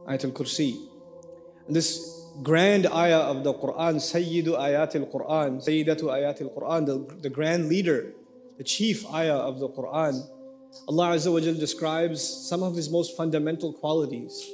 Ayatul Kursi. And this grand ayah of the Qur'an, Sayyidu Ayatul Qur'an, Sayyidatu Ayatul Qur'an, the grand leader, the chief ayah of the Qur'an, Allah Azza wa Jal describes some of His most fundamental qualities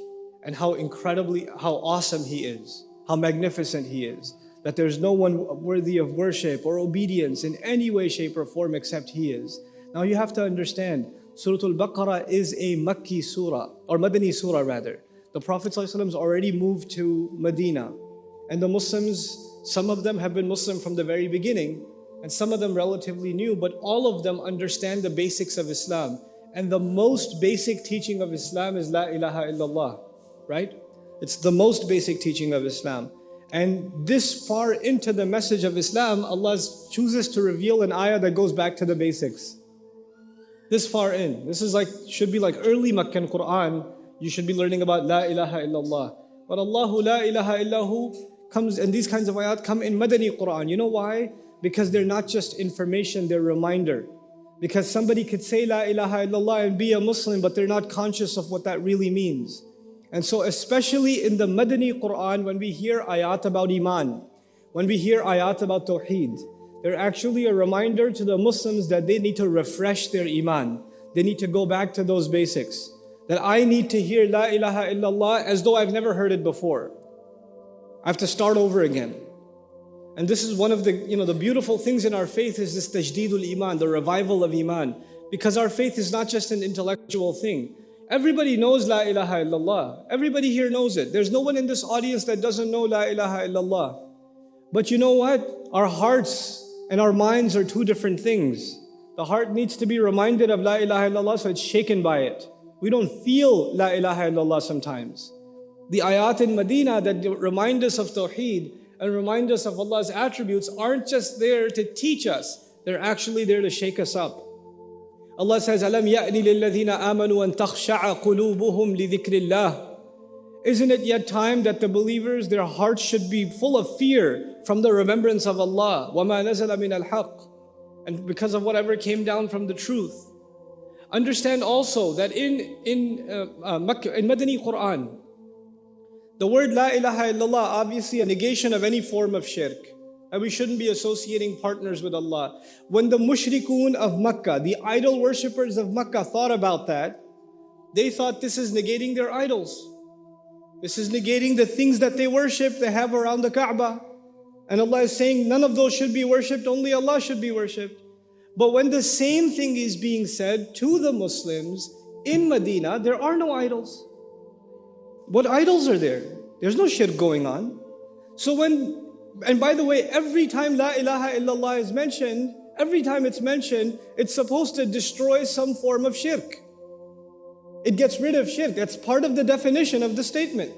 and how awesome He is, how magnificent He is, that there's no one worthy of worship or obedience in any way, shape or form except He is. Now you have to understand, Surah Al-Baqarah is a Makki surah, or Madani surah rather. The Prophet ﷺ already moved to Medina, and the Muslims, some of them have been Muslim from the very beginning, and some of them relatively new, but all of them understand the basics of Islam. And the most basic teaching of Islam is La ilaha illallah, right? It's the most basic teaching of Islam. And this far into the message of Islam, Allah chooses to reveal an ayah that goes back to the basics. This far in. This is should be like early Meccan Quran. You should be learning about La ilaha illallah. But Allahu la ilaha illahu comes, and these kinds of ayat come in Madani Quran. You know why? Because they're not just information, they're reminder. Because somebody could say La ilaha illallah and be a Muslim, but they're not conscious of what that really means. And so especially in the Madani Quran, when we hear ayat about Iman, when we hear ayat about Tawheed, they're actually a reminder to the Muslims that they need to refresh their Iman. They need to go back to those basics. That I need to hear La ilaha illallah as though I've never heard it before. I have to start over again. And this is one of the beautiful things in our faith is this tajdeedul iman, the revival of iman. Because our faith is not just an intellectual thing. Everybody knows La ilaha illallah. Everybody here knows it. There's no one in this audience that doesn't know La ilaha illallah. But you know what? Our hearts and our minds are two different things. The heart needs to be reminded of La ilaha illallah, so it's shaken by it. We don't feel La ilaha illallah sometimes. The ayat in Medina that remind us of Tawheed and remind us of Allah's attributes aren't just there to teach us, they're actually there to shake us up. Allah says, أَلَمْ يَأْنِ لِلَّذِينَ آمَنُوا أَن تَخْشَعَ قُلُوبُهُمْ لِذِكْرِ اللَّهِ. Isn't it yet time that the believers, their hearts should be full of fear from the remembrance of Allah? وَمَا نَزَلَ مِنَ الْحَقِّ. And because of whatever came down from the truth. Understand also that in Madani Quran, the word La ilaha illallah, obviously a negation of any form of shirk. And we shouldn't be associating partners with Allah. When the mushrikun of Makkah, the idol worshippers of Makkah thought about that, they thought this is negating their idols. This is negating the things that they worship, they have around the Kaaba. And Allah is saying none of those should be worshipped, only Allah should be worshipped. But when the same thing is being said to the Muslims in Medina, there are no idols. What idols are there? There's no shirk going on. So and by the way, every time La ilaha illallah is mentioned, every time it's mentioned, it's supposed to destroy some form of shirk. It gets rid of shirk. That's part of the definition of the statement.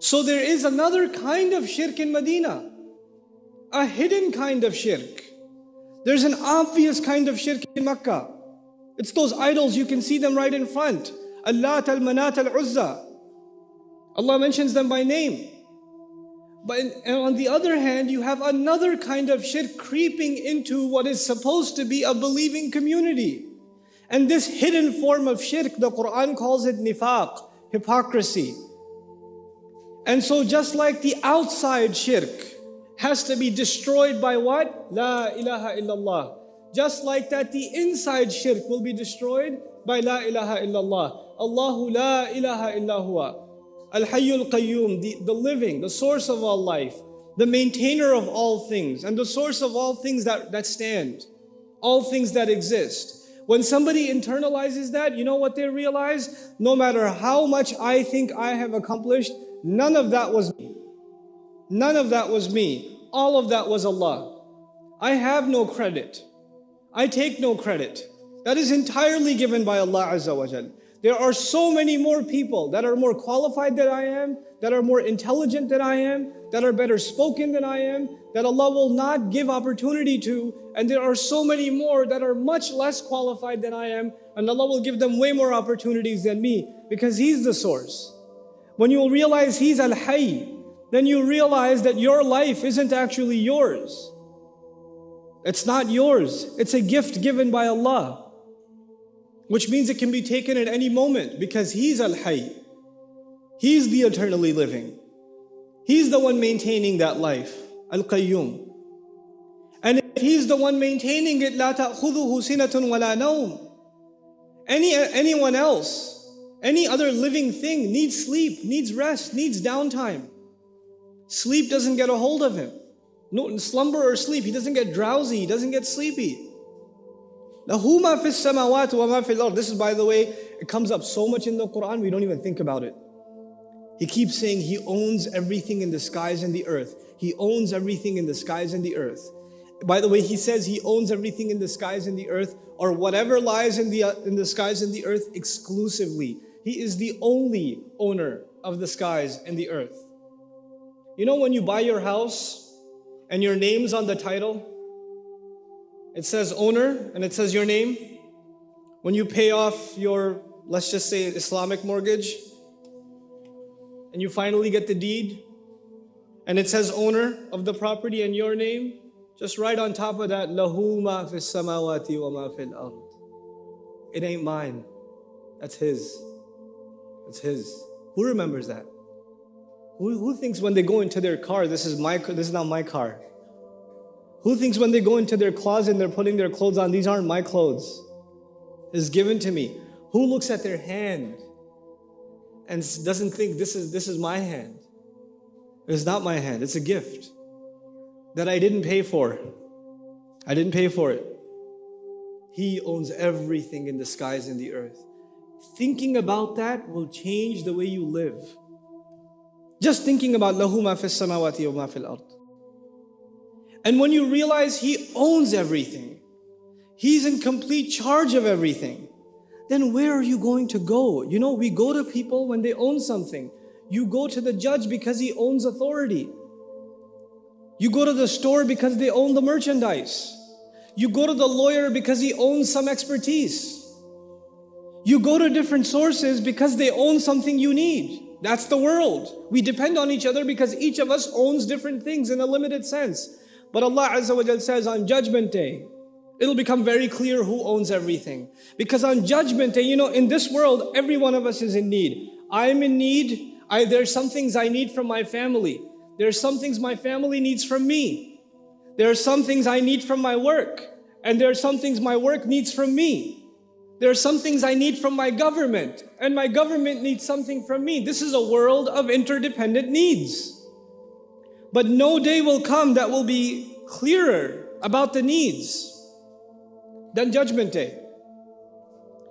So there is another kind of shirk in Medina. A hidden kind of shirk. There's an obvious kind of shirk in Makkah. It's those idols, you can see them right in front. Al-Lat, Al-Manat, Al-Uzza. Allah mentions them by name. And on the other hand, you have another kind of shirk creeping into what is supposed to be a believing community. And this hidden form of shirk, the Quran calls it nifaq, hypocrisy. And so just like the outside shirk has to be destroyed by what? La ilaha illallah. Just like that, the inside shirk will be destroyed by La ilaha illallah. Allahu la ilaha illa huwa. Al-Hayy Al-Qayyum, the living, the source of all life, the maintainer of all things, and the source of all things that stand, all things that exist. When somebody internalizes that, you know what they realize? No matter how much I think I have accomplished, none of that was me. None of that was me. All of that was Allah. I have no credit. I take no credit. That is entirely given by Allah Azza wa Jal. There are so many more people that are more qualified than I am, that are more intelligent than I am, that are better spoken than I am, that Allah will not give opportunity to. And there are so many more that are much less qualified than I am, and Allah will give them way more opportunities than me, because He's the source. When you will realize He's Al-Hayy, then you realize that your life isn't actually yours. It's not yours. It's a gift given by Allah. Which means it can be taken at any moment because He's Al-Hayy. He's the eternally living. He's the one maintaining that life. Al-Qayyum. And if He's the one maintaining it, لَا تَأْخُذُهُ سِنَةٌ وَلَا نَوْمٌ. Anyone else, any other living thing needs sleep, needs rest, needs downtime. Sleep doesn't get a hold of him. No slumber or sleep. He doesn't get drowsy. He doesn't get sleepy. لَهُ مَا فِي السَّمَاوَاتِ وَمَا فِي الْأَرْضِ. This is, by the way, it comes up so much in the Qur'an, we don't even think about it. He keeps saying He owns everything in the skies and the earth. He owns everything in the skies and the earth. By the way, He says He owns everything in the skies and the earth, or whatever lies in the skies and the earth exclusively. He is the only owner of the skies and the earth. You know when you buy your house and your name's on the title, it says owner and it says your name. When you pay off your, let's just say, Islamic mortgage, and you finally get the deed, and it says owner of the property and your name, just right on top of that, لَهُ مَا فِي السَّمَاوَاتِ وَمَا فِي الْأَرْضِ. It ain't mine. That's His. That's His. Who remembers that? Who thinks when they go into their car, this is not my car? Who thinks when they go into their closet and they're putting their clothes on, these aren't my clothes? It's given to me. Who looks at their hand and doesn't think this is my hand? It's not my hand. It's a gift that I didn't pay for. I didn't pay for it. He owns everything in the skies and the earth. Thinking about that will change the way you live. Just thinking about لَهُ مَا فِي السَّمَاوَاتِ وَمَا فِي الْأَرْضِ. And when you realize He owns everything, He's in complete charge of everything, then where are you going to go? You know, we go to people when they own something. You go to the judge because he owns authority. You go to the store because they own the merchandise. You go to the lawyer because he owns some expertise. You go to different sources because they own something you need. That's the world. We depend on each other because each of us owns different things in a limited sense. But Allah Azza wa Jal says on Judgment Day, it'll become very clear who owns everything. Because on Judgment Day, you know, in this world, every one of us is in need. I'm in need. There's some things I need from my family. There's some things my family needs from me. There are some things I need from my work. And there are some things my work needs from me. There are some things I need from my government. And my government needs something from me. This is a world of interdependent needs. But no day will come that will be clearer about the needs than Judgment Day.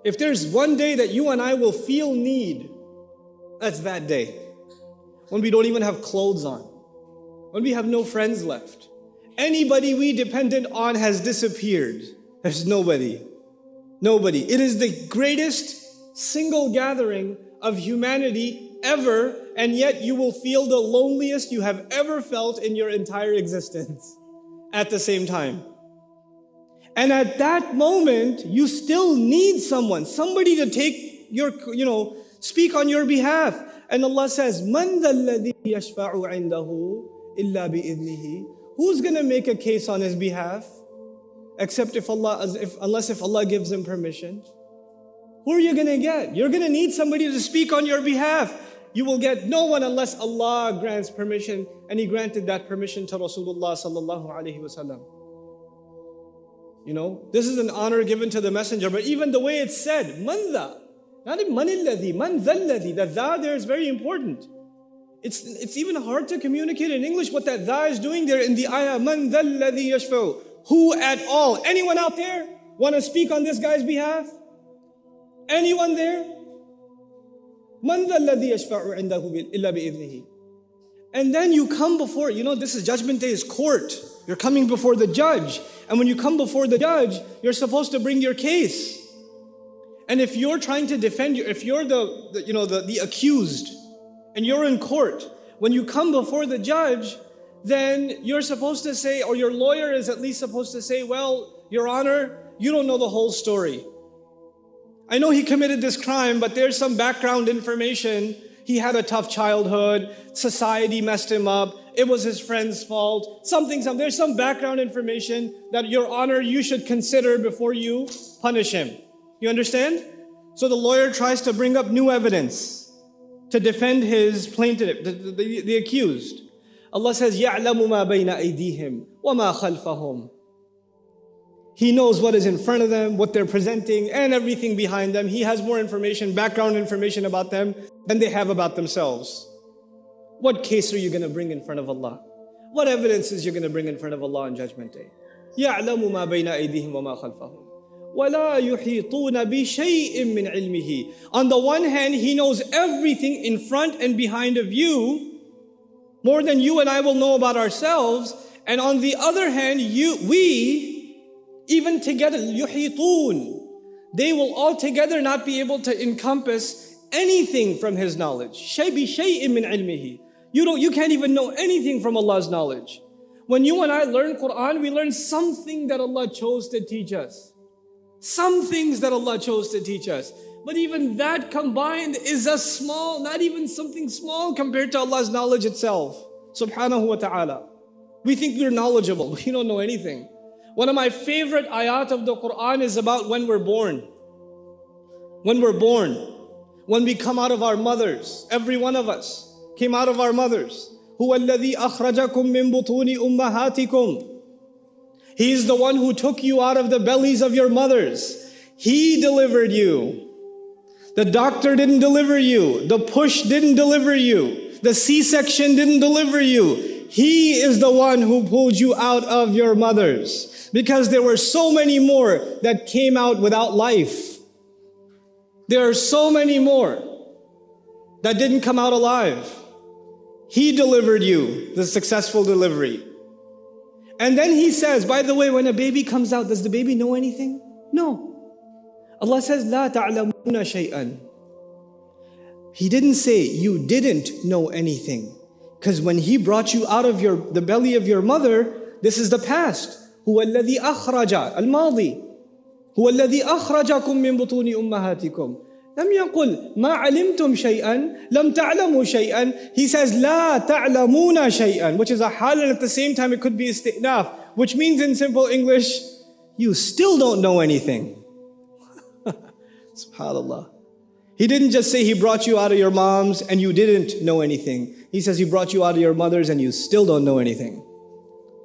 If there's one day that you and I will feel need, that's that day. When we don't even have clothes on. When we have no friends left. Anybody we depended on has disappeared. There's nobody. Nobody. It is the greatest single gathering of humanity ever, and yet you will feel the loneliest you have ever felt in your entire existence at the same time. And at that moment, you still need someone, somebody to take your, speak on your behalf. And Allah says, مَنْ ذَا الَّذِي يَشْفَعُ عِنْدَهُ إِلَّا بِإِذْنِهِ. Who's going to make a case on his behalf? Except unless if Allah gives him permission. Who are you going to get? You're going to need somebody to speak on your behalf. You will get no one unless Allah grants permission. And He granted that permission to Rasulullah sallallahu alaihi wasallam. You know, this is an honor given to the messenger. But even the way it's said, man dha, not even man alladhi, man dhalladhi. That dha there is very important. It's even hard to communicate in English what that dha is doing there in the ayah. Man dhalladhi yashfa'u. Who at all? Anyone out there want to speak on this guy's behalf? Anyone there? Man dhalladhi yashfa'u indahu illa bi'idhnihi. And then you come before, this is Judgment Day, is court. You're coming before the judge. And when you come before the judge, you're supposed to bring your case. And if you're trying to defend you, if you're the accused, and you're in court, when you come before the judge, then you're supposed to say, or your lawyer is at least supposed to say, well, Your Honor, you don't know the whole story. I know he committed this crime, but there's some background information. He had a tough childhood. Society messed him up. It was his friend's fault. There's some background information that, Your Honor, you should consider before you punish him. You understand? So the lawyer tries to bring up new evidence. to defend his plaintiff, the accused. Allah says, يَعْلَمُ مَا بَيْنَ أَيْدِيهِمْ وَمَا خَلْفَهُم. He knows what is in front of them, what they're presenting, and everything behind them. He has more information, background information about them than they have about themselves. What case are you going to bring in front of Allah? What evidence is you going to bring in front of Allah on Judgment Day? يَعْلَمُ مَا بَيْنَ أَيْدِيهِمْ وَمَا خَلْفَهُم وَلَا يُحِيطُونَ بِشَيْءٍ مِّنْ عِلْمِهِ. On the one hand, He knows everything in front and behind of you, more than you and I will know about ourselves. And on the other hand, we, even together, يُحِيطُون, they will all together not be able to encompass anything from His knowledge. بِشَيْءٍ مِّنْ عِلْمِهِ. You can't even know anything from Allah's knowledge. When you and I learn Qur'an, we learn something that Allah chose to teach us. Some things that Allah chose to teach us. But even that combined is a small, not even something small compared to Allah's knowledge itself. Subhanahu wa ta'ala. We think we're knowledgeable. We don't know anything. One of my favorite ayat of the Qur'an is about when we're born. When we're born. When we come out of our mothers. Every one of us came out of our mothers. هُوَ الَّذِي أَخْرَجَكُم مِّن بُطُونِ أُمَّهَاتِكُمْ. He is the one who took you out of the bellies of your mothers. He delivered you. The doctor didn't deliver you. The push didn't deliver you. The C-section didn't deliver you. He is the one who pulled you out of your mothers. Because there were so many more that came out without life. There are so many more that didn't come out alive. He delivered you, the successful delivery. And then He says, by the way, when a baby comes out, does the baby know anything? No. Allah says, لَا تَعْلَمُونَ شَيْئًا. He didn't say you didn't know anything. Because when He brought you out of the belly of your mother, this is the past. هُوَ الَّذِي أَخْرَجَ الْمَاضِي هُوَ الَّذِي أَخْرَجَكُم مِّن بُطُونِ أُمَّهَاتِكُمْ لم يقل ما علمتم شيئا لم تعلموا شيئا. He says لا تعلمون شيئا, which is a hal, and at the same time it could be isti'naf, which means in simple English, you still don't know anything. SubhanAllah. He didn't just say He brought you out of your moms and you didn't know anything. He says He brought you out of your mothers and you still don't know anything.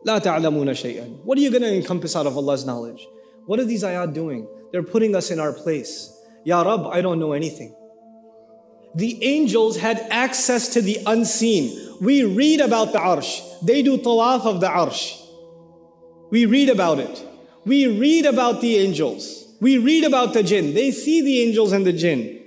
لا تعلمون شيئا. What are you going to encompass out of Allah's knowledge? What are these ayat doing? They're putting us in our place. Ya Rabb, I don't know anything. The angels had access to the unseen. We read about the arsh. They do tawaf of the arsh. We read about it. We read about the angels. We read about the jinn. They see the angels and the jinn.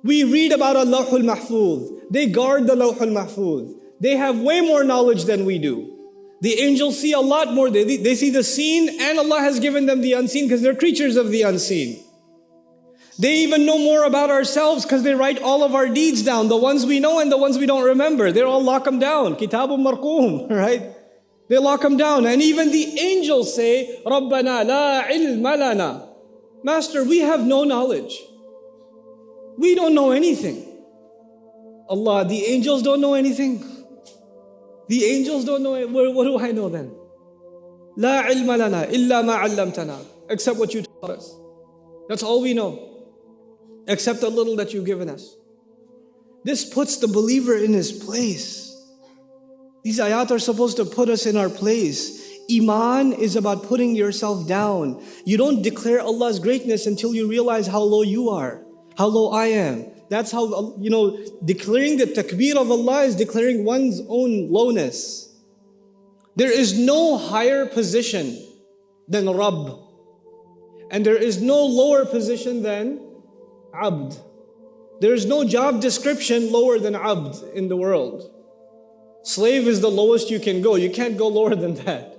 We read about Al-Lawhul Mahfuz. They guard the Lawhul Mahfuz. They have way more knowledge than we do. The angels see a lot more. They see the seen, and Allah has given them the unseen because they're creatures of the unseen. They even know more about ourselves because they write all of our deeds down, the ones we know and the ones we don't remember. They all lock them down. Kitabun marqum, right? They lock them down. And even the angels say, Rabbana la ilma lana. Master, we have no knowledge. We don't know anything. Allah, the angels don't know anything. The angels don't know. What do I know then? La ilma lana illa ma allamtana. Except what you taught us. That's all we know. Except a little that you've given us. This puts the believer in his place. These ayat are supposed to put us in our place. Iman is about putting yourself down. You don't declare Allah's greatness until you realize how low you are, how low I am. That's how, declaring the takbir of Allah is declaring one's own lowness. There is no higher position than Rabb. And there is no lower position than Abd. There is no job description lower than Abd in the world. Slave is the lowest you can go. You can't go lower than that.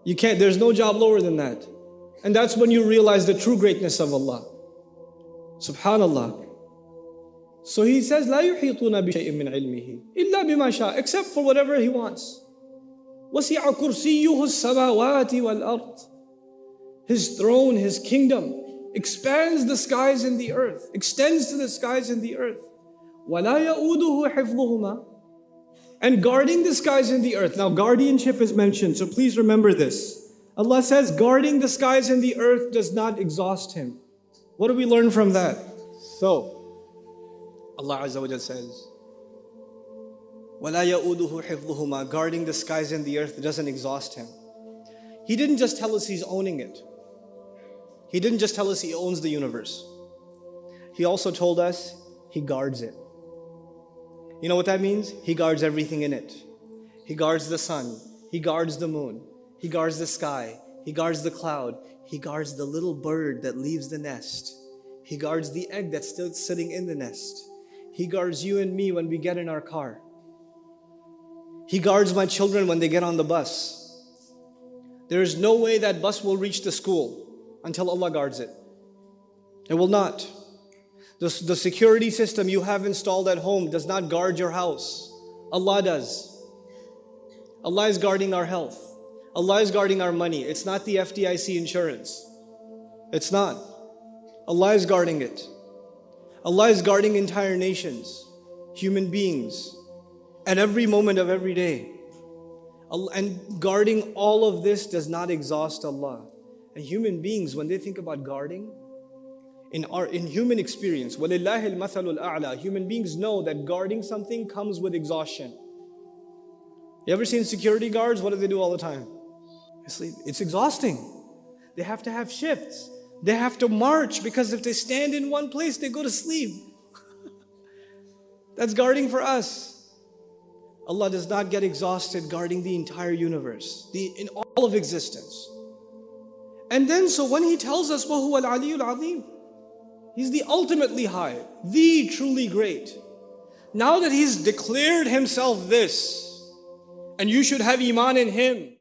You can't, there's no job lower than that. And that's when you realize the true greatness of Allah. Subhanallah. So He says, لا يحيطون بشيء من علمه إلا بما شاء, except for whatever He wants. وسع كرسيه السماوات والأرض. His throne, His kingdom expands the skies and the earth, extends to the skies and the earth. وَلَا يَؤُودُهُ حِفْظُهُمَا. And guarding the skies and the earth. Now guardianship is mentioned, so please remember this. Allah says guarding the skies and the earth does not exhaust Him. What do we learn from that? So, Allah Azza wa Jal says, وَلَا يَؤُودُهُ حِفْظُهُمَا, guarding the skies and the earth doesn't exhaust Him. He didn't just tell us He's owning it. He didn't just tell us He owns the universe. He also told us He guards it. You know what that means? He guards everything in it. He guards the sun. He guards the moon. He guards the sky. He guards the cloud. He guards the little bird that leaves the nest. He guards the egg that's still sitting in the nest. He guards you and me when we get in our car. He guards my children when they get on the bus. There is no way that bus will reach the school until Allah guards it. It will not. The security system you have installed at home does not guard your house. Allah does. Allah is guarding our health. Allah is guarding our money. It's not the FDIC insurance. It's not. Allah is guarding it. Allah is guarding entire nations, human beings, at every moment of every day. And guarding all of this does not exhaust Allah. And human beings, when they think about guarding, in human experience, وَلِلَّهِ الْمَثَلُ الْأَعْلَى, human beings know that guarding something comes with exhaustion. You ever seen security guards? What do they do all the time? They sleep. It's exhausting. They have to have shifts. They have to march, because if they stand in one place, they go to sleep. That's guarding for us. Allah does not get exhausted guarding the entire universe, in all of existence. And then, so when He tells us, وَهُوَ الْعَلِيُّ الْعَظِيمُ, He's the ultimately high, the truly great. Now that He's declared Himself this, and you should have Iman in Him,